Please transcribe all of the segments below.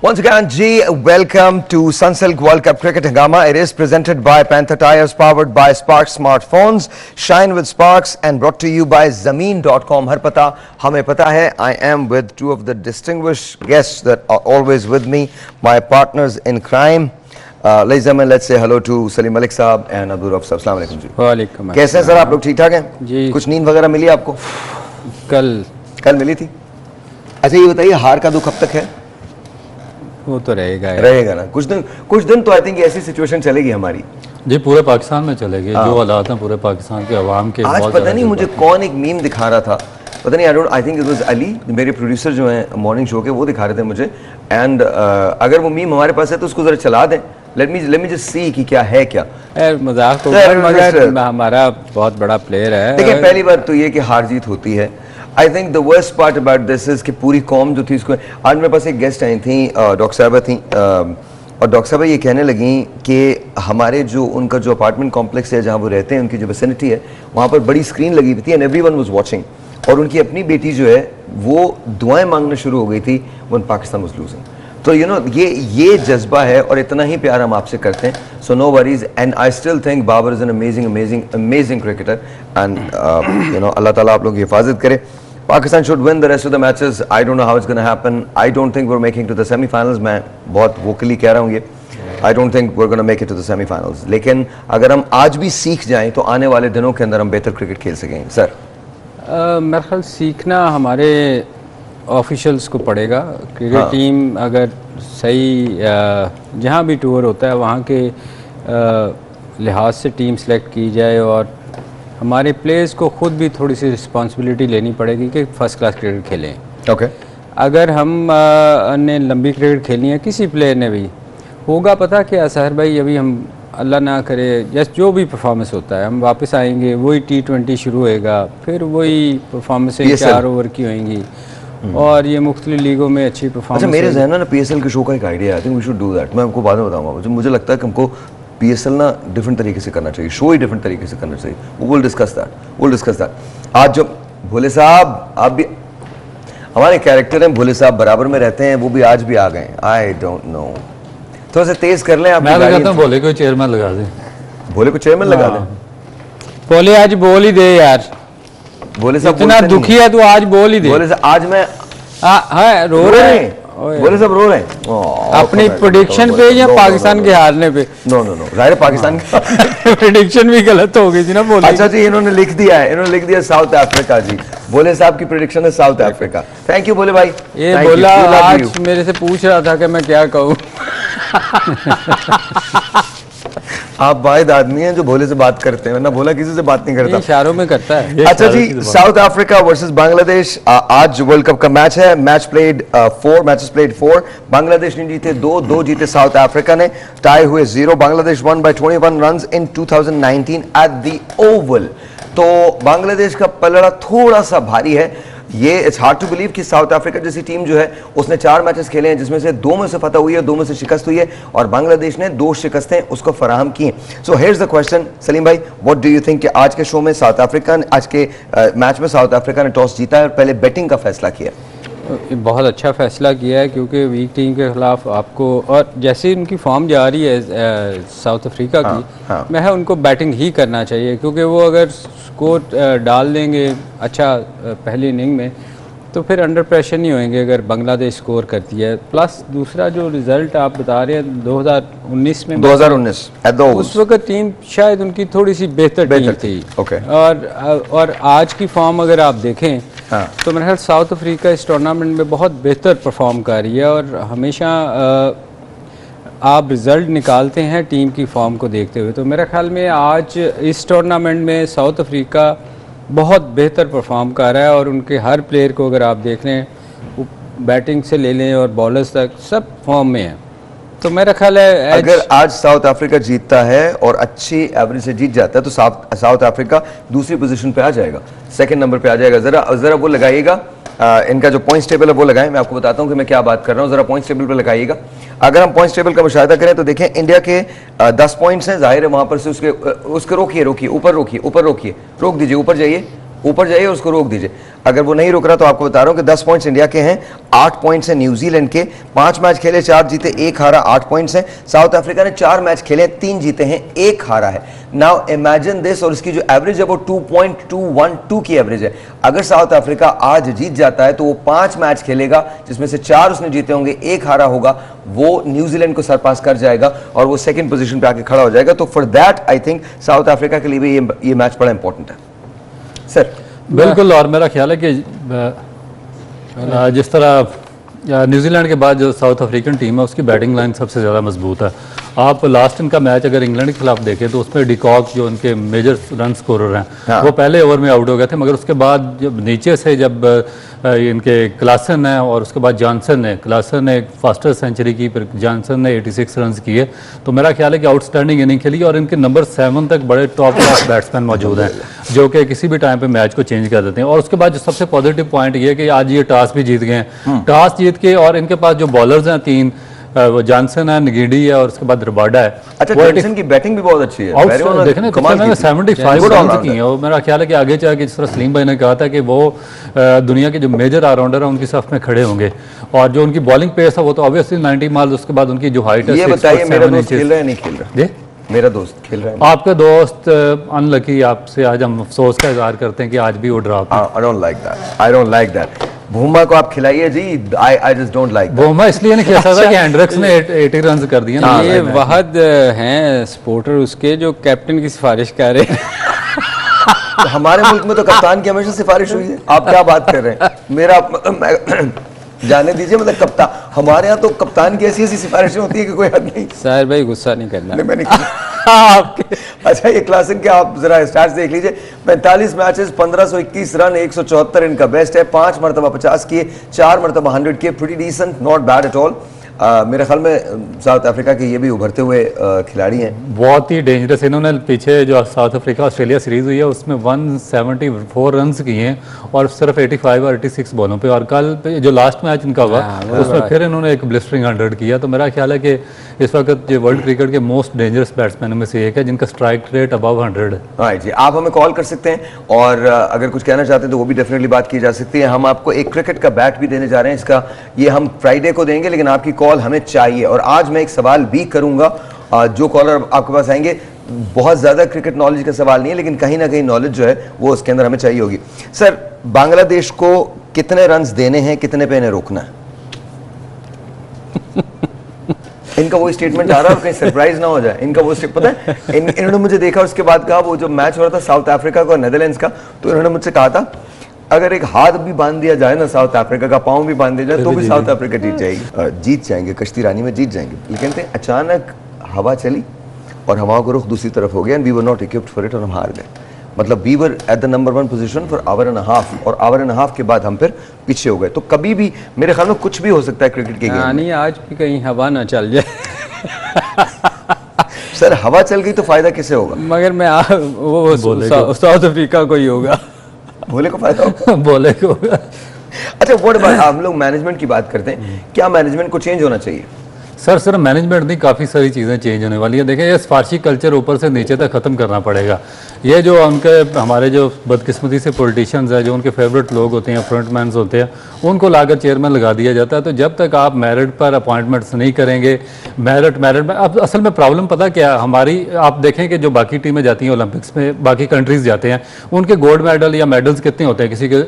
Once again, G, welcome to Sunsilk World Cup Cricket Hangama. It is presented by Panther Tires, powered by Sparks Smartphones. Shine with Sparks and brought to you by Zameen.com. Har pata, hame pata hai. I am with two of the distinguished guests that are always with me, my partners in crime. Ladies and gentlemen, let's say hello to Salim Malik Saab and Abdul Rauf Saab. Assalamu alaikum ji. वालेकुम कैसे हैं sir आप लोग? ठीक ठाक हैं जी। कुछ नींद वगैरह मिली आपको? कल मिली थी। अच्छा ये बताइए, हार का दुख कब तक है? वो तो रहेगा ना कुछ दिन तो आई थिंक ऐसी सिचुएशन चलेगी हमारी जी, पूरे पाकिस्तान में चलेगी। जो हालात हैं पूरे पाकिस्तान के अवाम के। आज पता नहीं मुझे कौन एक मीम दिखा रहा था, पता नहीं, I think it was Ali, मेरे प्रोड्यूसर जो हैं मॉर्निंग शो के, वो दिखा रहे थे मुझे। एंड अगर वो मीम हमारे पास है तो उसको जरा चला दें। लेट मी जस्ट सी कि क्या है क्या। मजाक तो मगर हमारा बहुत बड़ा प्लेयर है। देखिए पहली बात तो ये कि हार जीत होती है। I think the worst part about this is कि पूरी कौम जो थी इसको, आज मेरे पास एक गेस्ट आई थी, डॉक्टर साहबा थी, और डॉक्टर साहबा ये कहने लगी कि हमारे जो उनका जो अपार्टमेंट कॉम्प्लेक्स है जहाँ वो रहते हैं, उनकी जो विसिनिटी है, वहाँ पर बड़ी स्क्रीन लगी हुई थी एंड एवरीवन वाज वाचिंग। और उनकी अपनी बेटी जो है वो दुआएं मांगना शुरू हो गई थी व्हेन पाकिस्तान वाज लूजिंग। तो यू नो ये जज्बा है और इतना ही प्यार हम आपसे करते हैं। So no worries, and I still think Babar is an amazing cricketer and you know अल्लाह ताला आप लोग की हिफाजत करे। Pakistan should win the rest of the matches. I don't know how it's going to happen. I don't think we're making to the semi-finals. मैं बहुत vocally कह रहा हूँ ये। I don't think we're going to make it to the semi-finals. लेकिन अगर हम आज भी सीख जाएं तो आने वाले दिनों के अंदर हम बेहतर क्रिकेट खेल सकेंगे। सर मेरे ख्याल सीखना हमारे ऑफिशियल्स को पड़ेगा। क्रिकेट टीम अगर सही जहाँ भी टूर होता है वहाँ के लिहाज से टीम सेलेक्ट की जाए, और हमारे प्लेयर्स को खुद भी थोड़ी सी रिस्पॉन्सिबिलिटी लेनी पड़ेगी कि फ़र्स्ट क्लास क्रिकेट खेलें। ओके अगर हम ने लंबी क्रिकेट खेलनी है, किसी प्लेयर ने भी होगा पता क्या सहर भाई, अभी हम अल्लाह ना करे जस्ट जो भी परफॉर्मेंस होता है, हम वापस आएंगे, वही T20 शुरू होएगा, फिर वही परफॉर्मेंसें 4 ओवर की होंगी और ये मुख्तलिफ लीगों में अच्छी परफॉर्मेंस। अच्छा मेरे जहन में ना PSL के शो का एक आइडिया है, I think we should do that. मैं आपको बाद में बताऊंगा। मुझे लगता है कि हमको PSL ना डिफरेंट तरीके से करना चाहिए, शो ही डिफरेंट तरीके से करना चाहिए। Will discuss that. आज जो भोले साहब, आप भी हमारे कैरेक्टर हैं, भोले साहब बराबर में रहते हैं, वो भी आज भी आ गए। आई डोंट नो, थोड़ा सा तेज कर लें आप। मैं लगाता हूं भोले को चेयरमैन लगा दें। भोले को चेयरमैन लगा दें। भोले आज बोल ही दे यार। भोले साहब इतना दुखी है तो आज बोल ही दे। भोले साहब आज मैं रो रहे हैं। भोले साहब रो रहे हैं अपनी प्रेडिक्शन पे या पाकिस्तान के हारने पे? नो जाहिर पाकिस्तान की प्रेडिक्शन भी गलत हो गई थी ना बोले। अच्छा जी, इन्होंने लिख दिया साउथ अफ्रीका जी। भोले साहब की प्रेडिक्शन है साउथ अफ्रीका। थैंक यू भोले भाई। ये बोला आज मेरे से पूछ रहा था कि मैं क्या कहूँ। आप वाहिद आदमी हैं जो भोले से बात करते हैं, वरना भोला किसी से बात नहीं करता, इशारों में करता है। अच्छा जी, साउथ अफ्रीका वर्सेस बांग्लादेश आज वर्ल्ड कप का मैच है। Matches played 4। बांग्लादेश ने जीते 2 जीते साउथ अफ्रीका ने। टाई हुए 0। Bangladesh one by 21 runs in 2019 at the Oval. तो बांग्लादेश का पलड़ा थोड़ा सा भारी है। ये इट्स हार्ड टू बिलीव कि साउथ अफ्रीका जैसी टीम जो है उसने 4 मैचेस खेले हैं, जिसमें से 2 में से फतह हुई है, 2 में से शिकस्त हुई है, और बांग्लादेश ने 2 शिकस्तें उसको फराहम की हैं। So here's the question Salim भाई, व्हाट डू यू थिंक कि आज के शो में साउथ अफ्रीका, आज के मैच में साउथ अफ्रीका ने टॉस जीता है और पहले बैटिंग का फैसला किया? बहुत अच्छा फैसला किया है, क्योंकि वीक टीम के खिलाफ आपको, और जैसे उनकी फॉर्म जा रही है साउथ अफ्रीका की, मैं उनको बैटिंग ही करना चाहिए, क्योंकि वो अगर स्कोर डाल देंगे अच्छा पहली इनिंग में तो फिर अंडर प्रेशर नहीं होंगे अगर बांग्लादेश स्कोर करती है। प्लस दूसरा जो रिज़ल्ट आप बता रहे हैं 2019 में, 2019 उस वक्त टीम शायद उनकी थोड़ी सी बेहतर टीम थी। और आज की फॉर्म अगर आप देखें तो मेरे ख्याल साउथ अफ्रीका इस टूर्नामेंट में बहुत बेहतर परफॉर्म कर रही है, और हमेशा आप रिज़ल्ट निकालते हैं टीम की फॉर्म को देखते हुए। तो मेरे ख्याल में आज इस टूर्नामेंट में साउथ अफ्रीका बहुत बेहतर परफॉर्म कर रहा है, और उनके हर प्लेयर को अगर आप देख लें, बैटिंग से ले लें और बॉलर्स तक, सब फॉर्म में है। तो मेरा ख्याल है अगर आज साउथ अफ्रीका जीतता है और अच्छी एवरेज से जीत जाता है तो साउथ अफ्रीका दूसरी पोजीशन पे आ जाएगा, 2nd नंबर पे आ जाएगा। जरा वो लगाइएगा, इनका जो पॉइंट्स टेबल है वो लगाएं। मैं आपको बताता हूं कि मैं क्या बात कर रहा हूं, जरा पॉइंट्स टेबल पे लगाइएगा। अगर हम पॉइंट्स टेबल का मुशाहिदा करें तो देखें इंडिया के 10 पॉइंट्स हैं, जाहिर है वहां पर से उसके ऊपर रोक दीजिए, ऊपर जाइए, ऊपर जाइए और उसको रोक दीजिए। अगर वो नहीं रुक रहा तो आपको बता रहा हूं कि 10 पॉइंट्स इंडिया के हैं, 8 पॉइंट्स हैं न्यूजीलैंड के, 5 मैच खेले 4 जीते 1 हारा, 8 पॉइंट्स हैं। साउथ अफ्रीका ने 4 मैच खेले 3 जीते हैं 1 हारा है। नाउ इमेजिन दिस, और इसकी जो एवरेज है वो 2.212 की एवरेज है। अगर साउथ अफ्रीका आज जीत जाता है तो वो 5 मैच खेलेगा जिसमें से 4 उसने जीते होंगे, 1 हारा होगा, वो न्यूजीलैंड को सरपास कर जाएगा और वो सेकंड पोजीशन पे आके खड़ा हो जाएगा। तो for that I think south Africa के लिए भी ये मैच बड़ा इंपॉर्टेंट है सर। बिल्कुल, और मेरा ख्याल है कि जिस तरह न्यूजीलैंड के बाद जो साउथ अफ्रीकन टीम है उसकी बैटिंग लाइन सबसे ज़्यादा मजबूत है। आप लास्ट इनका मैच अगर इंग्लैंड के खिलाफ देखें तो उसमें डिकॉक जो उनके मेजर रन स्कोरर हैं, हाँ। वो पहले ओवर में आउट हो गए थे, मगर उसके बाद जब नीचे से जब इनके क्लासन है और उसके बाद जॉनसन ने, क्लासन ने फास्टर सेंचुरी की, फिर जॉनसन ने 86 रन किए, तो मेरा ख्याल है कि आउटस्टैंडिंग इनिंग खेली और इनके नंबर 7 तक बड़े टॉप क्लास बैट्समैन मौजूद हैं जो कि किसी भी टाइम पे मैच को चेंज कर देते हैं। और उसके बाद जो सबसे पॉजिटिव पॉइंट ये है कि आज ये टॉस भी जीत गए हैं, टॉस जीत के, और इनके पास जो बॉलर्स हैं 3, वो जॉनसन है, निगीडी है और उसके बाद रबाडा है। अच्छा, जॉनसन की बैटिंग भी बहुत अच्छी है, देखें ना, कितने में 75 रन की है। और मेरा ख्याल है कि आगे जाके जिस तरह सलीम भाई ने कहा था कि वो दुनिया के जो मेजर ऑलराउंडर हैं उनकी सफ में खड़े होंगे, और जो उनकी बॉलिंग पेस है वो तो ऑब्वियसली 90 माइल, उसके बाद उनकी जो हाइट है। ये बताइए मेरा दोस्त खेल रहा है नहीं खेल रहा? जी, मेरा दोस्त खेल रहा है। आपका दोस्त अनलकी, आपसे आज हम अफसोस का इजहार करते हैं कि आज भी वो drop. I don't like that. भूमा को आप खिलाइए जी, आई जस्ट डोंट लाइक। भूमा इसलिए नहीं खेल सकता कि हेंड्रिक्स ने 80 रन कर दिए ना। ये वहद हैं सपोर्टर उसके जो कैप्टन की सिफारिश कर रहे हैं। हमारे मुल्क में तो कप्तान की हमेशा सिफारिश हुई है, आप क्या बात कर रहे हैं? मेरा जाने दीजिए, मतलब कप्तान, हमारे यहाँ तो कप्तान की ऐसी सिफारिशें होती है कि कोई हद नहीं। साहिर भाई गुस्सा नहीं करना। नहीं, मैं नहीं आपके। अच्छा, ये क्लासन के आप जरा स्टार्स देख लीजिए। 45 मैचेस, 1521 रन, 174 इनका बेस्ट है, 5 मरतबा 50 किए, 4 मरतबा 100 किए, pretty decent, not bad at all. मेरे ख्याल में साउथ अफ्रीका के ये भी उभरते हुए खिलाड़ी हैं, बहुत ही डेंजरस। इन्होंने पीछे जो साउथ अफ्रीका ऑस्ट्रेलिया सीरीज हुई है उसमें 174 रन किए हैं और सिर्फ 85 और 86 बॉलों पे, और कल पे जो लास्ट मैच इनका हुआ उसमें फिर इन्होंने एक ब्लिस्टरिंग 100 किया। तो मेरा ख्याल है कि इस वक्त जो वर्ल्ड क्रिकेट के मोस्ट डेंजरस बैट्समैन में से एक है जिनका स्ट्राइक रेट अबव 100 है। हाँ जी, आप हमें कॉल कर सकते हैं और अगर कुछ कहना चाहते हैं तो वो भी डेफिनेटली बात की जा सकती है। हम आपको एक क्रिकेट का बैट भी देने जा रहे हैं, इसका ये हम फ्राइडे को देंगे, लेकिन आपकी कॉल हमें चाहिए। और आज मैं एक सवाल भी करूंगा, जो कॉलर आपके पास आएंगे, बहुत ज्यादा क्रिकेट नॉलेज का सवाल नहीं है, लेकिन कहीं ना कहीं नॉलेज जो है वो उसके अंदर हमें चाहिए होगी। सर, बांग्लादेश को कितने रन्स देने हैं, कितने पे इन्हें रोकना है? इनका वो स्टेटमेंट आ रहा है और कहीं सरप्राइज ना हो जाए। इनका वो पता है, इन्होंने मुझे देखा उसके बाद कहा, वो जो मैच हो रहा था साउथ अफ्रीका का और नेदरलैंड्स का, तो इन्होंने मुझसे कहा था अगर एक हाथ भी बांध दिया जाए ना साउथ अफ्रीका का, पांव भी बांध दिया जाए, तो भी साउथ अफ्रीका जीत जाएगी, जीत जाएंगे, कश्ती रानी में जीत जाएंगे। लेकिन अचानक हवा चली और हवाओं का रुख दूसरी तरफ हो गया, and we were not equipped for it, और हम हार गए। मतलब we were at the number 1 position for hour and half, और आवर एंड हाफ के बाद हम फिर पीछे हो गए। तो कभी भी मेरे ख्याल में कुछ भी हो सकता है क्रिकेट के गेम में। आज भी कहीं हवा ना चल जाए। सर, हवा चल गई तो फायदा किसे होगा? मगर मैं वो साउथ अफ्रीका को ही होगा। बोले को फायदा होगा। बोले को। अच्छा, व्हाट अबाउट, हम लोग मैनेजमेंट की बात करते हैं, क्या मैनेजमेंट को चेंज होना चाहिए? सर सिर्फ मैनेजमेंट नहीं, काफ़ी सारी चीज़ें चेंज होने वाली है। देखें, ये सिफारशी कल्चर ऊपर से नीचे तक ख़त्म करना पड़ेगा। ये जो उनके हमारे जो बदकिस्मती से पॉलिटिशियंस हैं, जो उनके फेवरेट लोग होते हैं, फ्रंटमैन्स होते हैं, उनको लाकर चेयरमैन लगा दिया जाता है। तो जब तक आप मेरिट पर अपॉइंटमेंट्स नहीं करेंगे, मेरिट में अब असल में प्रॉब्लम पता क्या हमारी, आप देखें कि जो बाकी टीमें जाती हैं ओलंपिक्स में, बाकी कंट्रीज़ जाते हैं, उनके गोल्ड मेडल या मेडल्स कितने होते हैं? किसी के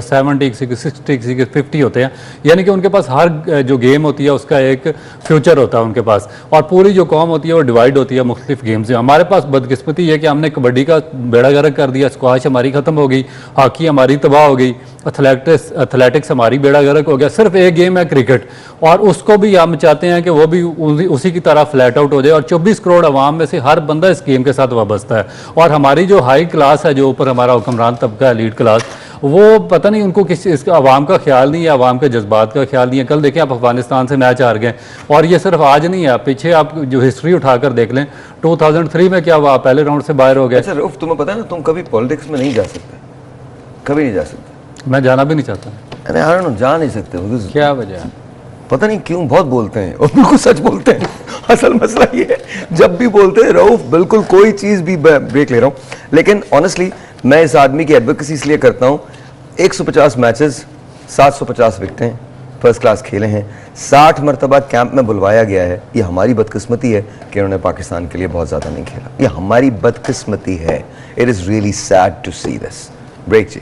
70, किसी के 60, किसी के 50 होते हैं। यानी कि उनके पास हर जो गेम होती है उसका एक फ्यूचर होता है उनके पास, और पूरी जो कौम होती है वो डिवाइड होती है मुख्तलिफ गेम्स से। हमारे पास बदकिस्मती है कि हमने कबड्डी का बेड़ा गर्क कर दिया, स्क्वाश हमारी खत्म हो गई, हॉकी हमारी तबाह हो गई, एथलेटिक्स हमारी बेड़ा गर्क हो गया। सिर्फ एक गेम है क्रिकेट, और उसको भी हम चाहते हैं कि वो भी उसी की तरह फ्लैट आउट हो जाए, और 24 करोड़ अवाम में से हर बंदा इस गेम के साथ वाबस्ता है। और हमारी जो हाई क्लास है, जो ऊपर हमारा हुक्मरान तबका है, लीड क्लास, वो पता नहीं उनको किसी इसका आवाम का ख्याल नहीं है, आवाम के जज्बात का ख्याल नहीं है। कल देखें आप, अफगानिस्तान से मैच हार गए, और ये सिर्फ आज नहीं है, पीछे आप जो हिस्ट्री उठाकर देख लें, 2003 में क्या हुआ, पहले राउंड से बाहर हो गए। अच्छा रऊफ, तुम्हें पता है ना, तुम कभी पॉलिटिक्स में नहीं जा सकते, कभी नहीं जा सकते। मैं जाना भी नहीं चाहता। अरे आई डोंट नो, जा नहीं सकते। क्या वजह? पता नहीं क्यों, बहुत बोलते हैं और बिल्कुल सच बोलते हैं। असल मसला ये है, जब भी बोलते हैं रऊफ, बिल्कुल कोई चीज़ भी ब्रेक ले रहा हूँ, लेकिन ऑनेस्टली मैं इस आदमी की एडवोकेसी इसलिए करता हूँ, 150 मैचेस, 750 विकेटें, फर्स्ट क्लास खेले हैं, 60 मरतबा कैंप में बुलवाया गया है। ये हमारी बदकिस्मती है कि उन्होंने पाकिस्तान के लिए बहुत ज़्यादा नहीं खेला, ये हमारी बदकिस्मती है। It is really sad to see this. Break जी।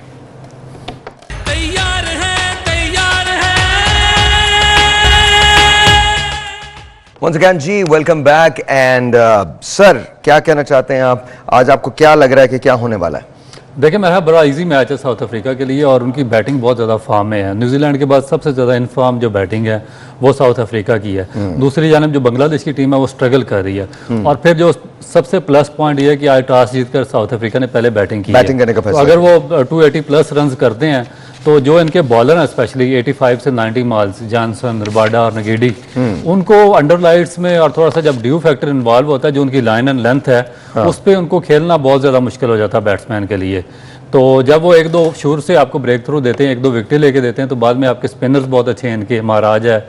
Once again जी, वेलकम बैक। एंड सर, क्या कहना चाहते हैं आप? आज आपको क्या लग रहा है कि क्या होने वाला है? देखिए, मेरा बड़ा इजी मैच है साउथ अफ्रीका के लिए और उनकी बैटिंग बहुत ज़्यादा फॉर्म में है। न्यूजीलैंड के बाद सबसे ज़्यादा इन फॉर्म जो बैटिंग है वो साउथ अफ्रीका की है। दूसरी जानब जो बांग्लादेश की टीम है वो स्ट्रगल कर रही है। और फिर जो सबसे प्लस पॉइंट ये है कि आज टॉस जीतकर साउथ अफ्रीका ने पहले बैटिंग की बैटिंग करने का फैसला। तो अगर वो 280 प्लस रन करते हैं तो जो इनके बॉलर हैं स्पेशली 85 से 90 मार्क्स, जॉनसन, रबाडा और नगीडी, उनको अंडर लाइट्स में और थोड़ा सा जब ड्यू फैक्टर इन्वॉल्व होता है, जो उनकी लाइन एंड लेंथ है, उस पर उनको खेलना बहुत ज़्यादा मुश्किल हो जाता है बैट्समैन के लिए। तो जब वो एक दो शुरू से आपको ब्रेक थ्रू देते हैं, एक दो विकेटें लेके देते हैं, तो बाद में आपके स्पिनर्स बहुत अच्छे हैं, इनके महाराज है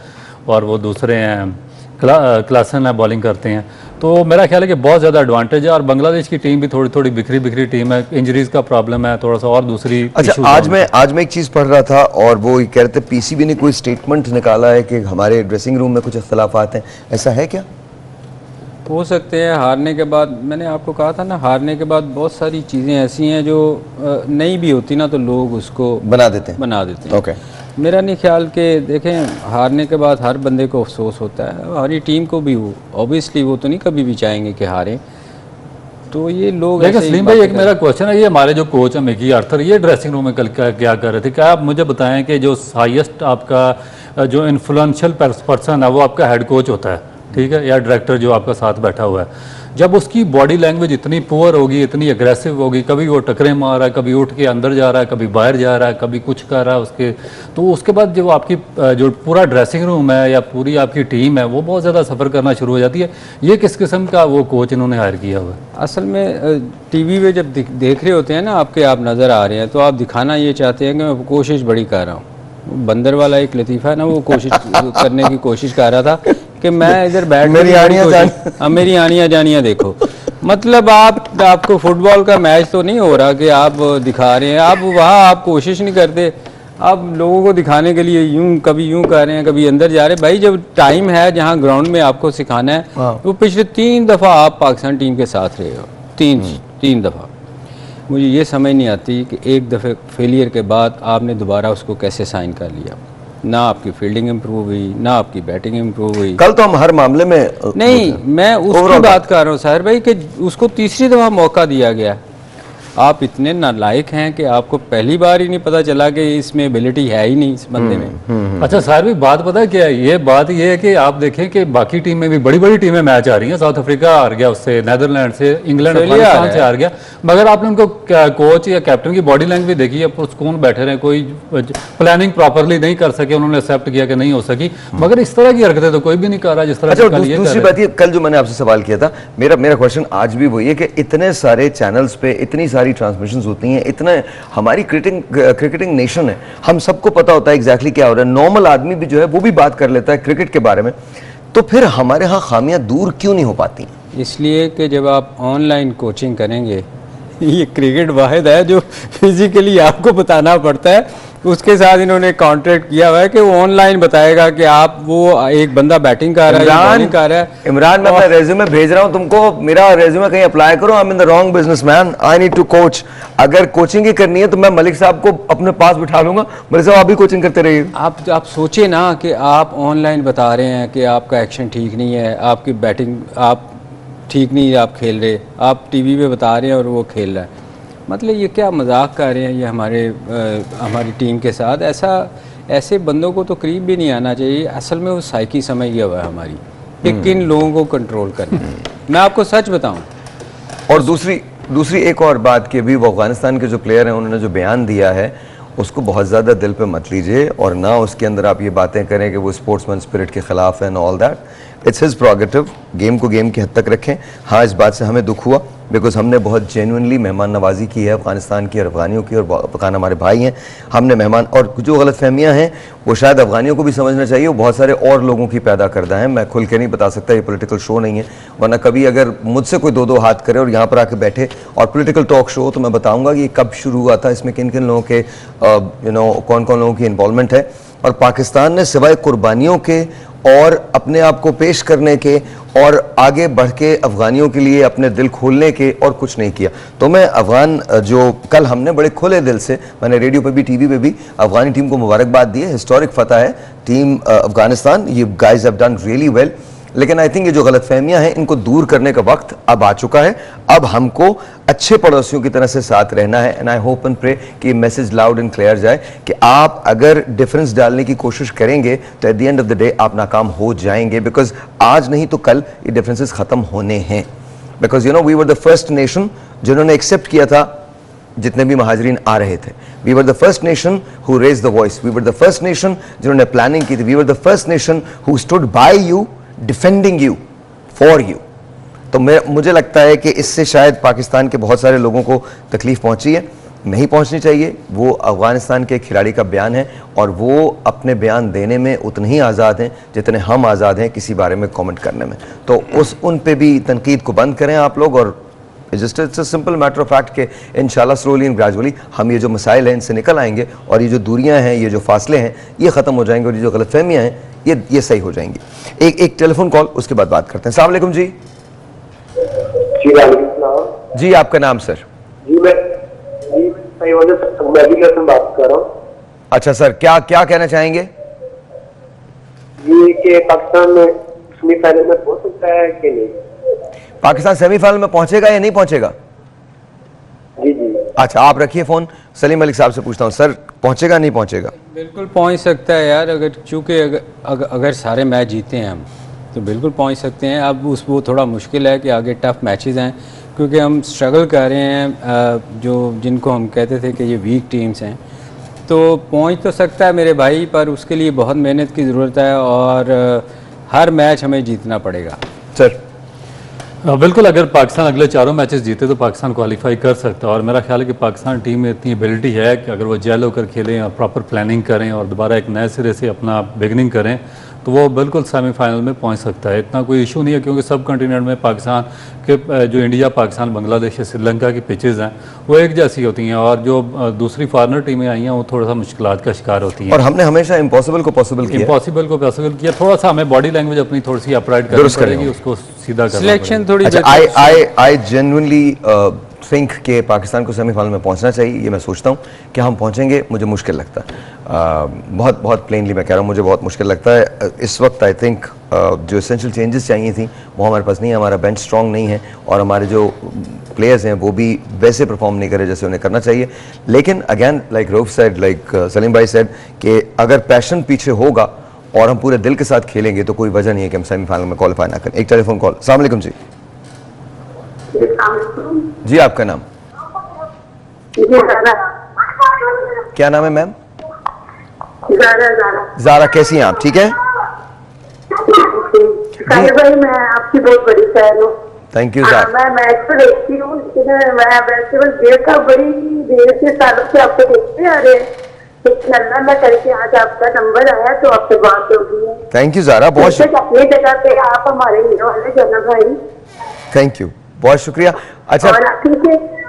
और वो दूसरे हैं क्लासन है, बॉलिंग करते हैं। तो मेरा ख्याल है कि बहुत ज़्यादा एडवांटेज है। और बांग्लादेश की टीम भी थोड़ी थोड़ी बिखरी बिखरी टीम है, इंजरीज का प्रॉब्लम है थोड़ा सा और दूसरी। अच्छा, आज मैं एक चीज़ पढ़ रहा था और वो कह रहे थे पीसीबी ने कोई स्टेटमेंट निकाला है कि हमारे ड्रेसिंग रूम में कुछ इख्तलाफात हैं। ऐसा है क्या? हो सकते हैं। हारने के बाद, मैंने आपको कहा था ना, हारने के बाद बहुत सारी चीज़ें ऐसी हैं जो नहीं भी होती ना तो लोग उसको बना देते हैं। ओके। मेरा नहीं ख्याल कि देखें, हारने के बाद हर बंदे को अफसोस होता है, हमारी टीम को भी वो ऑब्वियसली वो तो नहीं कभी भी चाहेंगे कि हारें। तो ये लोग देखिए सलीम भाई, एक मेरा क्वेश्चन है, ये हमारे जो कोच हैं मिकी आर्थर, ये ड्रेसिंग रूम में कल क्या कर रहे थे? क्या आप मुझे बताएं कि जो हाईएस्ट आपका जो इन्फ्लुएंशियल पर्सन है वो आपका हेड कोच होता है, ठीक है, या डायरेक्टर जो आपका साथ बैठा हुआ है, जब उसकी बॉडी लैंग्वेज इतनी पुअर होगी, इतनी अग्रेसिव होगी, कभी वो टकरे मार रहा है, कभी उठ के अंदर जा रहा है, कभी बाहर जा रहा है, कभी कुछ कर रहा है उसके, तो उसके बाद जो आपकी जो पूरा ड्रेसिंग रूम है या पूरी आपकी टीम है वो बहुत ज़्यादा सफ़र करना शुरू हो जाती है। ये किस किस्म का वो कोच इन्होंने हायर किया हुआ है? असल में टीवी पे जब देख रहे होते हैं ना, आपके आप नज़र आ रहे हैं, तो आप दिखाना ये चाहते हैं कि मैं कोशिश बड़ी कर रहा हूँ। बंदर वाला एक लतीफ़ा है ना, वो कोशिश करने की कोशिश कर रहा था कि मैं इधर बैठ मेरी आनियाँ जानियाँ देखो। मतलब आपको फुटबॉल का मैच तो नहीं हो रहा कि आप दिखा रहे हैं, आप वहाँ आप कोशिश नहीं करते, आप लोगों को दिखाने के लिए यूं कभी यूं कर रहे हैं, कभी अंदर जा रहे हैं। भाई जब टाइम है जहाँ ग्राउंड में आपको सिखाना है, वो पिछले 3 दफ़ा आप पाकिस्तान टीम के साथ रहे हो, तीन दफ़ा। मुझे ये समझ नहीं आती कि एक दफ़े फेलियर के बाद आपने दोबारा उसको कैसे साइन कर लिया। ना आपकी फील्डिंग इम्प्रूव हुई, ना आपकी बैटिंग इम्प्रूव हुई। कल तो हम हर मामले में नहीं, मैं उसकी बात कर रहा हूँ साहिर भाई कि उसको तीसरी दफ़ा मौका दिया गया। आप इतने नालायक हैं कि आपको पहली बार ही नहीं पता चला कि इसमें एबिलिटी है ही नहीं इस बंदे में। अच्छा साहिर भाई, बात पता है क्या है? ये बात ये है कि आप देखें कि बाकी टीमें भी बड़ी बड़ी टीमें मैच आ रही हैं। साउथ अफ्रीका हार गया उससे, नीदरलैंड से, इंग्लैंड अफगानिस्तान से हार गया, मगर आपने उनको कोच या कैप्टन की बॉडी लैंग्वेज देखी है, सुकून बैठे रहे, कोई प्लानिंग प्रॉपरली नहीं कर सके, उन्होंने एक्सेप्ट किया कि नहीं हो सकी। मगर इस तरह की हरकतें तो कोई भी नहीं कर रहा जिस तरह। दूसरी बात ये, कल जो मैंने आपसे सवाल किया था, मेरा क्वेश्चन आज भी वही है कि इतने सारे चैनल्स पे इतनी सारी ट्रांसमिशंस होती हैं, इतना हमारी क्रिकेटिंग नेशन है, हम सबको पता होता है एग्जैक्टली क्या हो रहा है। नॉर्मल आदमी भी जो है वो भी बात कर लेता है क्रिकेट के बारे में, तो फिर हमारे यहाँ खामियां दूर क्यों नहीं हो पाती? इसलिए कि जब आप ऑनलाइन कोचिंग करेंगे, ये क्रिकेट वाहिद है जो फिजिकली आपको बताना पड़ता है, उसके साथ इन्होंने कॉन्ट्रैक्ट किया हुआ है कि वो ऑनलाइन बताएगा कि आप वो एक बंदा बैटिंग कर रहा है, बॉलिंग कर रहा है। इमरान, मैं अपना रेज्यूमे भेज रहा हूँ तुमको, मेरा रेज्यूमे कहीं अप्लाई करो, I am in the wrong businessman, I need to coach. अगर कोचिंग ही करनी है तो मैं मलिक साहब को अपने पास बिठा लूंगा, मलिक साहब आप भी कोचिंग करते रहिए। आप सोचिए ना कि आप ऑनलाइन बता रहे हैं कि आपका एक्शन ठीक नहीं है, आपकी बैटिंग आप ठीक नहीं आप खेल रहे, आप टीवी पे बता रहे हैं और वो खेल रहा है। मतलब ये क्या मजाक कर रहे हैं ये हमारी टीम के साथ? ऐसे बंदों को तो करीब भी नहीं आना चाहिए। असल में वो साइकी समझ गया हुआ है हमारी कि किन लोगों को कंट्रोल करना है। मैं आपको सच बताऊं। और दूसरी एक और बात कि अभी वो अफगानिस्तान के जो प्लेयर हैं उन्होंने जो बयान दिया है उसको बहुत ज़्यादा दिल पे मत लीजिए, और ना उसके अंदर आप ये बातें करें कि वो स्पोर्ट्समैन स्पिरिट के ख़िलाफ़ है and all that. It's his purgative, game को गेम की हद तक रखें। हाँ, इस बात से हमें दुख हुआ बिकॉज हमने बहुत जेन्युइनली मेहमान नवाजी की है अफ़गानिस्तान की और अफ़गानियों की, और अफ़गान हमारे भाई हैं, हमने मेहमान, और जो गलत फहमियाँ हैं वो शायद अफ़गानियों को भी समझना चाहिए, वो बहुत सारे और लोगों की पैदा करदा है। मैं खुल के नहीं बता सकता, ये पॉलिटिकल शो नहीं है, वरना कभी अगर मुझसे कोई दो हाथ करे और यहाँ पर आके बैठे और पॉलिटिकल टॉक शो, तो मैं बताऊँगा कि ये कब शुरू हुआ था, इसमें किन किन लोगों के कौन कौन लोगों की इन्वॉल्वमेंट है। और पाकिस्तान ने सिवाय कुर्बानियों के और अपने आप को पेश करने के और आगे बढ़ के अफ़गानियों के लिए अपने दिल खोलने के और कुछ नहीं किया। तो मैं अफ़गान जो कल हमने बड़े खुले दिल से, मैंने रेडियो पे भी टीवी पे भी अफ़गानी टीम को मुबारकबाद दी है, हिस्टोरिक फतह है टीम अफ़गानिस्तान, ये guys have done really well. लेकिन आई थिंक ये जो गलतफहमियां हैं इनको दूर करने का वक्त अब आ चुका है। अब हमको अच्छे पड़ोसियों की तरह से साथ रहना है, and I hope and pray कि मैसेज लाउड एंड क्लियर जाए कि आप अगर डिफरेंस डालने की कोशिश करेंगे तो at the end of the day आप नाकाम हो जाएंगे, बिकॉज आज नहीं तो कल ये डिफरेंसेस खत्म होने हैं। Because we were the first nation जिन्होंने एक्सेप्ट किया था जितने भी महाजरीन आ रहे थे। We were the first nation who raise the voice, we were the first nation जिन्होंने प्लानिंग की थी, we were the first nation who stood by you, defending you, for you. तो मुझे लगता है कि इससे शायद पाकिस्तान के बहुत सारे लोगों को तकलीफ पहुंची है, नहीं पहुंचनी चाहिए। वो अफगानिस्तान के खिलाड़ी का बयान है और वो अपने बयान देने में उतने ही आज़ाद हैं जितने हम आज़ाद हैं किसी बारे में कमेंट करने में। तो उन पे भी तनकीद को बंद करें आप लोग, और it's a simple matter of fact कि इंशाल्लाह स्लोली एंड ग्रेजुअली हम ये जो मसाइल हैं इनसे निकल आएंगे, और ये जो दूरियां हैं, ये जो फासले हैं, ये ख़त्म हो जाएंगे, और ये जो गलतफहमियां हैं ये सही हो जाएंगी। एक टेलीफोन कॉल, उसके बाद बात करते हैं। अस्सलाम वालेकुम जी। जी आपका नाम सर? जी मैं बात कर रहा हूँ। अच्छा सर, क्या कहना चाहेंगे? ये कि पाकिस्तान में सेमीफाइनल में पहुंच सकता है कि नहीं? पाकिस्तान सेमीफाइनल में पहुंचेगा या नहीं पहुंचेगा? जी जी। अच्छा आप रखिए फोन, सलीम मलिक साहब से पूछता हूँ, सर पहुंचेगा नहीं पहुंचेगा? बिल्कुल पहुंच सकता है यार, अगर चूँकि अगर सारे मैच जीते हैं हम तो बिल्कुल पहुंच सकते हैं। अब वो थोड़ा मुश्किल है कि आगे टफ मैचेस हैं, क्योंकि हम स्ट्रगल कर रहे हैं, जो जिनको हम कहते थे कि ये वीक टीम्स हैं। तो पहुंच तो सकता है मेरे भाई, पर उसके लिए बहुत मेहनत की ज़रूरत है और हर मैच हमें जीतना पड़ेगा। सर बिल्कुल, अगर पाकिस्तान अगले चारों मैचेस जीते तो पाकिस्तान क्वालिफाई कर सकता है, और मेरा ख्याल है कि पाकिस्तान टीम में इतनी एबिलिटी है कि अगर वो जेल होकर खेलें और प्रॉपर प्लानिंग करें और दोबारा एक नए सिरे से अपना बिगनिंग करें तो वो बिल्कुल सेमीफाइनल में पहुंच सकता है। इतना कोई इशू नहीं है, क्योंकि सब कंटिनेंट में पाकिस्तान के जो इंडिया, पाकिस्तान, बांग्लादेश, श्रीलंका की पिचेज़ हैं वो एक जैसी होती हैं, और जो दूसरी फॉरनर टीमें आई हैं वो थोड़ा सा मुश्किलात का शिकार होती हैं। और हमने हमेशा इम्पॉसिबल को पॉसिबल किया, थोड़ा सा हमें बॉडी लैंग्वेज अपनी थोड़ी सी अपराइट करनी पड़ेगी, उसको सीधा करना सिलेक्शन थोड़ी। अच्छा, आई जेन्युइनली थिंक कि पाकिस्तान को सेमीफाइनल में पहुंचना चाहिए। ये मैं सोचता हूँ कि हम पहुंचेंगे, मुझे मुश्किल लगता है, बहुत प्लेनली मैं कह रहा हूँ, मुझे बहुत मुश्किल लगता है इस वक्त। आई थिंक जो एसेंशियल चेंजेस चाहिए थी वो हमारे पास नहीं है, हमारा बेंच स्ट्रॉन्ग नहीं है, और हमारे जो प्लेयर्स हैं वो भी वैसे परफॉर्म नहीं करे जैसे उन्हें करना चाहिए। लेकिन again like Rauf said, like Salim भाई सेड, कि अगर पैशन पीछे होगा और हम पूरे दिल के साथ खेलेंगे तो कोई वजह नहीं है कि हम सेमीफाइनल में क्वालिफाई ना करें। एक टेलीफोन कॉल। अस्सलाम वालेकुम जी। जी आपका नाम? क्या नाम है मैम? ज़ारा। कैसी हैं आप? ठीक है भाई, मैं आपकी बहुत बड़ी फैन हूँ। Thank you Zara. मैं मैच तो देखती हूँ, लेकिन मैं वैसे बस देर का बड़ी देर से सालों से आपको देखते आ रहे हैं, लेकिन अल्लाह करके आज आपका नंबर आया तो आपसे बात हो गई है। थैंक यू ज़ारा, बहुत अपनी जगह पे आप हमारे हीरो वाले जनाब भाई। थैंक यू, बहुत शुक्रिया। अच्छा,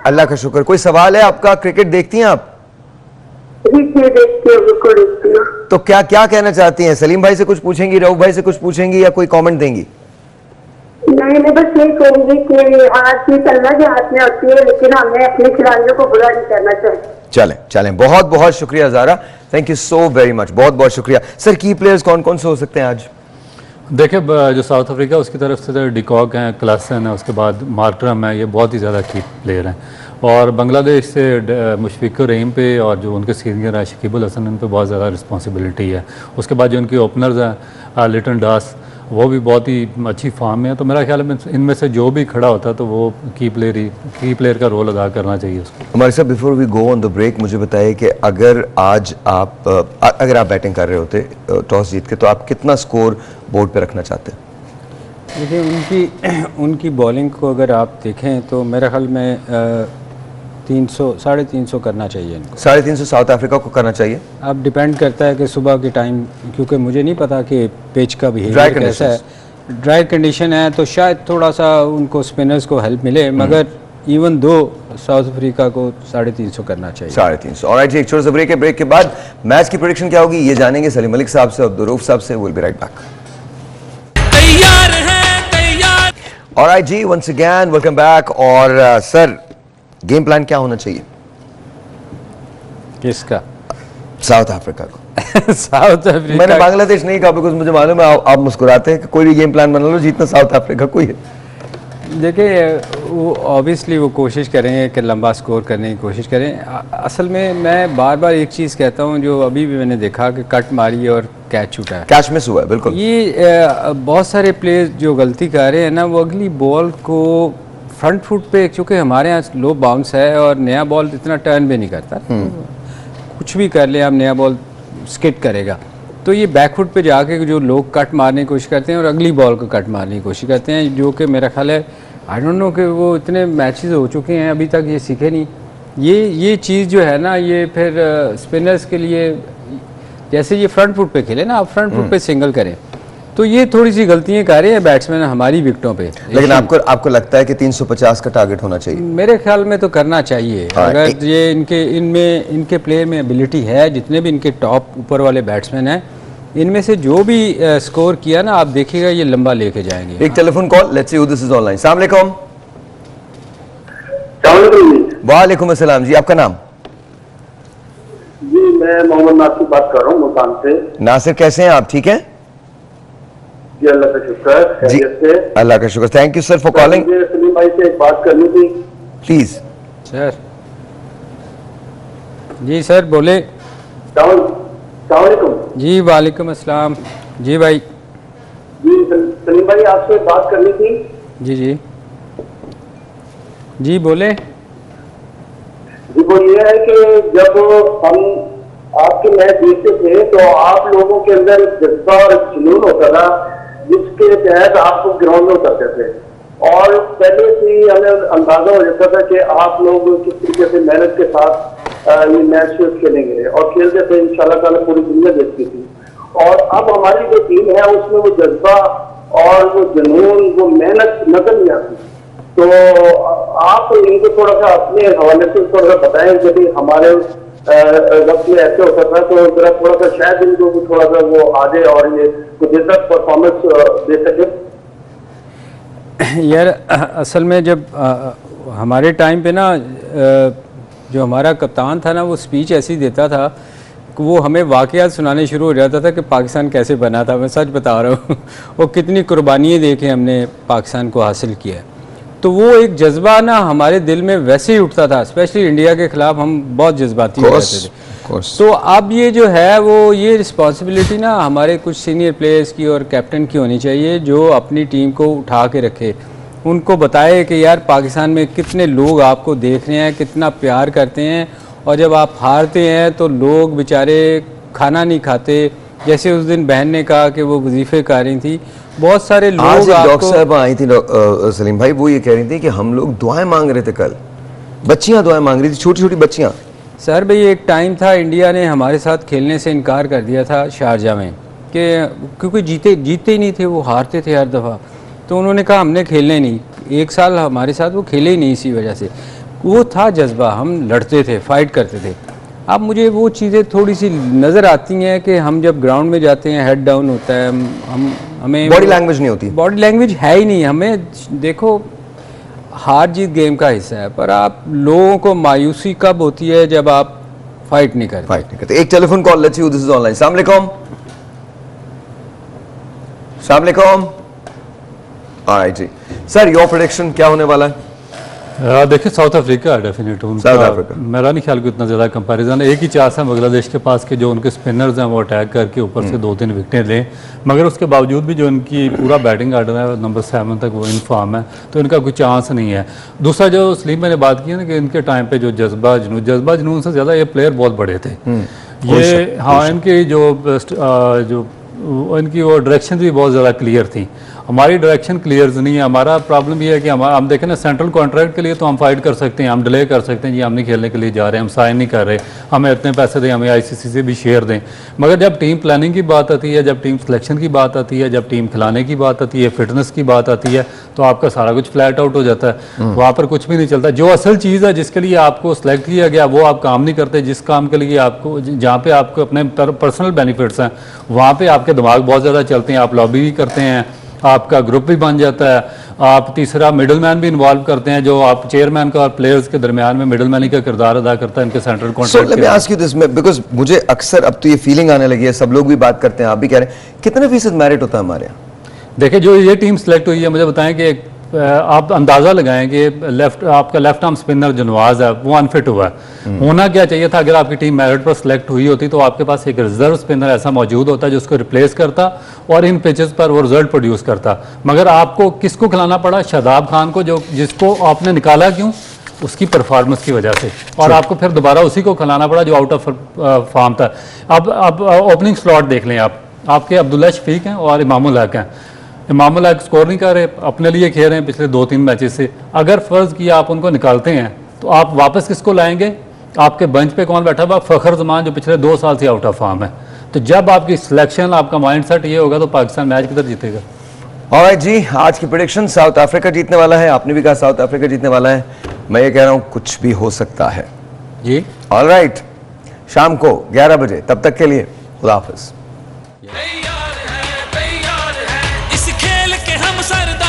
अल्लाह का शुक्र। कोई सवाल है आपका? क्रिकेट देखती हैं आप? देखती हूँ। तो क्या कहना चाहती हैं? सलीम भाई से कुछ पूछेंगी, रऊफ भाई से कुछ पूछेंगी, या कोई कमेंट देंगी? नहीं, मैं बस ये कहूंगी कि हार जीत अल्लाह के हाथ में होती है, लेकिन हमें अपने खिलाड़ियों को बुरा नहीं करना चाहिए। चलें, बहुत शुक्रिया Zara, thank you so very much, बहुत शुक्रिया। सर की प्लेयर्स कौन से हो सकते हैं आज? देखिए, जो साउथ अफ्रीका उसकी तरफ से डिकॉक हैं, क्लासन है, उसके बाद मार्करम है, ये बहुत ही ज़्यादा की प्लेयर हैं। और बांग्लादेश से मुशफिकुर रहीम पे और जो उनके सीनियर है शकीबुल हसन, उन पे बहुत ज़्यादा रिस्पॉन्सिबिलिटी है। उसके बाद जो उनकी ओपनर्स हैं लिटन डास, वो भी बहुत ही अच्छी फॉर्म में है। तो मेरा ख्याल है इनमें से जो भी खड़ा होता है तो वो की प्लेयर का रोल अदा करना चाहिए उसको। हमारे साथ before we go on the break, मुझे बताइए कि अगर आज आप बैटिंग कर रहे होते टॉस जीत के, तो आप कितना स्कोर बोर्ड पे रखना चाहते हैं? देखिए उनकी बॉलिंग को अगर आप देखें तो मेरे ख्याल में 300-350 करना चाहिए इनको। 350 साउथ अफ्रीका को करना चाहिए। अब डिपेंड करता है कि सुबह के टाइम, क्योंकि मुझे नहीं पता कि पिच का Dry बिहेवियर कैसा है। ड्राई कंडीशन है तो शायद थोड़ा सा उनको स्पिनर्स को हेल्प मिले, मगर इवन दो साउथ अफ्रीका को 350 करना चाहिए। 350। ऑलराइट जी, एक छोटा सा ब्रेक है। ब्रेक के बाद मैच की प्रेडिक्शन क्या होगी ये जानेंगे सलीम मलिक साहब से, अब्दुल साहब से। Will be right back. Alright जी, वंस अगेन वेलकम बैक। और सर, गेम प्लान क्या होना चाहिए किसका? साउथ अफ्रीका को। South Africa. मैंने बांग्लादेश नहीं कहा बिकॉज मुझे मालूम है आप मुस्कुराते हैं कि कोई भी गेम प्लान बना लो, जीतना साउथ अफ्रीका को ही है। देखिए वो ऑब्वियसली वो कोशिश करेंगे कि लंबा स्कोर करने की कोशिश करें। असल में मैं बार बार एक चीज़ कहता हूँ, जो अभी भी मैंने देखा कि कट मारी और कैच छूटा है, कैच मिस हुआ है। बिल्कुल, ये बहुत सारे प्लेयर्स जो गलती कर रहे हैं ना, वो अगली बॉल को फ्रंट फुट पे, क्योंकि हमारे यहाँ लो बाउंस है और नया बॉल इतना टर्न भी नहीं करता, कुछ भी कर ले हम नया बॉल स्किट करेगा, तो ये बैक फुट पे जाके जो लोग कट मारने की कोशिश करते हैं और अगली बॉल को कट मारने की कोशिश करते हैं, जो कि मेरा ख्याल है आई डोंट नो कि वो इतने मैचेस हो चुके हैं अभी तक ये सीखे नहीं। ये चीज़ जो है ना, ये फिर स्पिनर्स के लिए, जैसे ये फ्रंट फुट पे खेले ना, आप फ्रंट फुट पे सिंगल करें, तो ये थोड़ी सी गलतियां कर रहे हैं बैट्समैन हमारी विकेटों पे। लेकिन आपको लगता है कि 350 का टारगेट होना चाहिए? मेरे ख्याल में तो करना चाहिए। अगर ये इनके प्लेयर में एबिलिटी है, जितने भी इनके टॉप ऊपर वाले बैट्समैन हैं, इनमें से जो भी स्कोर किया ना, आप देखिएगा ये लंबा लेके जाएंगे। एक telephone call, let's see who this is online. अस्सलाम वालेकुम। वालेकुम अस्सलाम जी, आपका नाम? जी, मैं मोहम्मद नासिर बात कर रहा हूँ मुल्तान से। नासिर, कैसे हैं आप? ठीक हैं जी, अल्लाह का शुक्र। जी, अल्लाह का शुक्र। Thank you sir for calling. मुझे सलीम भाई से एक बात करनी थी। Please sir. जी सर, बोले। सलामुअलैकुम। जी वालेकुम अस्सलाम। जी भाई। जी सलीम भाई, आपसे बात करनी थी। जी जी जी बोले। जी, वो ये है कि जब हम आपके मैच देखते थे तो आप लोगों के अंदर जज्बा और जुनून होता था, जिसके तहत आपको ग्राउंड में उतरते थे, और पहले से ही हमें अंदाजा हो जाता था कि आप लोग किस तरीके से मेहनत के साथ ये मैच खेलेंगे, और खेलते थे इंशाल्लाह ताला पूरी दुनिया देखती थी। और अब हमारी जो टीम है उसमें वो जज्बा और वो जुनून, वो मेहनत नजर नहीं आती। तो आप इनको थोड़ा सा अपने हवाले से थोड़ा सा बताएं कि हमारे वक्त में ऐसे होता था, तो जरा थोड़ा सा शायद इनको थोड़ा सा वो आ जाए और ये कुछ बेहतर परफॉर्मेंस दे सके। यार असल में जब हमारे टाइम पे ना, जो हमारा कप्तान था ना, वो स्पीच ऐसी देता था कि वो हमें वाक़यात सुनाने शुरू हो जाता था कि पाकिस्तान कैसे बना था। मैं सच बता रहा हूँ वो कितनी कुर्बानियाँ दे के हमने पाकिस्तान को हासिल किया है। तो वो एक जज्बा ना हमारे दिल में वैसे ही उठता था, स्पेशली इंडिया के ख़िलाफ़ हम बहुत जज्बाती हो जाते थे। तो अब ये जो है वो ये रिस्पॉन्सिबिलिटी ना हमारे कुछ सीनियर प्लेयर्स की और कैप्टन की होनी चाहिए, जो अपनी टीम को उठा के रखे, उनको बताए कि यार पाकिस्तान में कितने लोग आपको देख रहे हैं, कितना प्यार करते हैं, और जब आप हारते हैं तो लोग बेचारे खाना नहीं खाते। जैसे उस दिन बहन ने कहा कि वो वजीफे कर रही थी, बहुत सारे लोग डॉक्टर साहब आई थी सलीम भाई, वो ये कह रही थी कि हम लोग दुआएं मांग रहे थे, कल बच्चियां दुआएं मांग रही थी, छोटी छोटी बच्चियां। सर भाई, एक टाइम था इंडिया ने हमारे साथ खेलने से इनकार कर दिया था शारजा में, कि क्योंकि जीते ही नहीं थे, वो हारते थे हर दफ़ा। तो उन्होंने कहा हमने खेलने नहीं, एक साल हमारे साथ वो खेले ही नहीं, इसी वजह से। वो था जज्बा, हम लड़ते थे, फाइट करते थे। अब मुझे वो चीज़ें थोड़ी सी नज़र आती हैं कि हम जब ग्राउंड में जाते हैं, हेड डाउन होता है, हमें बॉडी लैंग्वेज नहीं होती, बॉडी लैंग्वेज है ही नहीं। हमें देखो, हार जीत गेम का हिस्सा है, पर आप लोगों को मायूसी कब होती है, जब आप फाइट नहीं करते। एक telephone call, let's see who this is online. अस्सलाम वालेकुम। अस्सलाम वालेकुम। ऑलराइट जी सर, योर प्रेडिक्शन क्या होने वाला है? देखिए, साउथ अफ्रीका डेफिनेट उनका, मेरा नहीं ख्याल कि इतना ज़्यादा कंपैरिजन है। एक ही चांस है बांग्लादेश के पास कि जो उनके स्पिनर्स हैं वो अटैक करके ऊपर से 2-3 विकेटें लें, मगर उसके बावजूद भी जो इनकी पूरा बैटिंग आर्डर है नंबर 7 तक वो इन फॉर्म है, तो इनका कोई चांस नहीं है। दूसरा, जो सलीम मैंने बात की है ना कि इनके टाइम पे जो जज्बा जुनून से ज़्यादा ये प्लेयर बहुत बड़े थे। ये हाँ, इनकी जो इनकी वो डायरेक्शन भी बहुत ज़्यादा क्लियर थी। हमारी डायरेक्शन क्लियर नहीं है। हमारा प्रॉब्लम ये है कि हम देखें ना, सेंट्रल कॉन्ट्रैक्ट के लिए तो हम फाइट कर सकते हैं, हम डिले कर सकते हैं, जी हम नहीं खेलने के लिए जा रहे हैं, हम साइन नहीं कर रहे, हमें इतने पैसे दें, हमें आईसीसी से भी शेयर दें। मगर जब टीम प्लानिंग की बात आती है, जब टीम सिलेक्शन की बात आती है, जब टीम खिलाने की बात आती है, फिटनेस की बात आती है, तो आपका सारा कुछ फ्लैट आउट हो जाता है। वहाँ पर कुछ भी नहीं चलता। जो असल चीज़ है जिसके लिए आपको सेलेक्ट किया गया वो आप काम नहीं करते। जिस काम के लिए आपको, जहाँ पे आपको अपने पर्सनल बेनिफिट्स हैं, वहाँ पे आपके दिमाग बहुत ज़्यादा चलते हैं, आप लॉबी भी करते हैं, आपका ग्रुप भी बन जाता है, आप तीसरा मिडल मैन भी इन्वॉल्व करते हैं, जो आप चेयरमैन का और प्लेयर्स के दरमियान में मिडल मैन का किरदार अदा करता है इनके central contract. So let me ask you this, because मुझे अक्सर अब तो ये फीलिंग आने लगी है, सब लोग भी बात करते हैं, आप भी कह रहे हैं, कितने फीसद मेरिट होता है हमारे यहाँ? देखिए, जो ये टीम सेलेक्ट हुई है, मुझे बताएं कि आप अंदाज़ा लगाएं कि आपका लेफ्ट आर्म स्पिनर जो नवाज है वो अनफिट हुआ है। होना क्या चाहिए था, अगर आपकी टीम मेरिट पर सेलेक्ट हुई होती तो आपके पास एक रिजर्व स्पिनर ऐसा मौजूद होता जो उसको रिप्लेस करता और इन पिचेस पर वो रिजल्ट प्रोड्यूस करता। मगर आपको किसको खिलाना पड़ा? शादाब खान को, जो जिसको आपने निकाला क्यों? उसकी परफॉर्मेंस की वजह से, और आपको फिर दोबारा उसी को खिलाना पड़ा जो आउट ऑफ फॉर्म था। अब ओपनिंग स्लॉट देख लें आप, आपके अब्दुल्ला शफीक हैं और इमामुल हक हैं। इमामुल हक स्कोर नहीं कर रहे, अपने लिए खेल रहे हैं पिछले 2-3 मैचेस से। अगर फ़र्ज़ किया आप उनको निकालते हैं तो आप वापस किसको लाएंगे? आपके बेंच पे कौन बैठा हुआ? फ़खर जमान, जो पिछले 2 साल से आउट ऑफ फॉर्म है। तो जब आपकी सिलेक्शन, आपका माइंडसेट ये होगा तो पाकिस्तान मैच किधर जीतेगा? ऑलराइट जी, आज की प्रेडिक्शन, साउथ अफ्रीका जीतने वाला है। आपने भी कहा साउथ अफ्रीका जीतने वाला है, मैं ये कह रहा हूँ कुछ भी हो सकता है जी। ऑलराइट, शाम को 11 बजे, तब तक के लिए खुदा हाफिज़। इस खेल के हम सरदार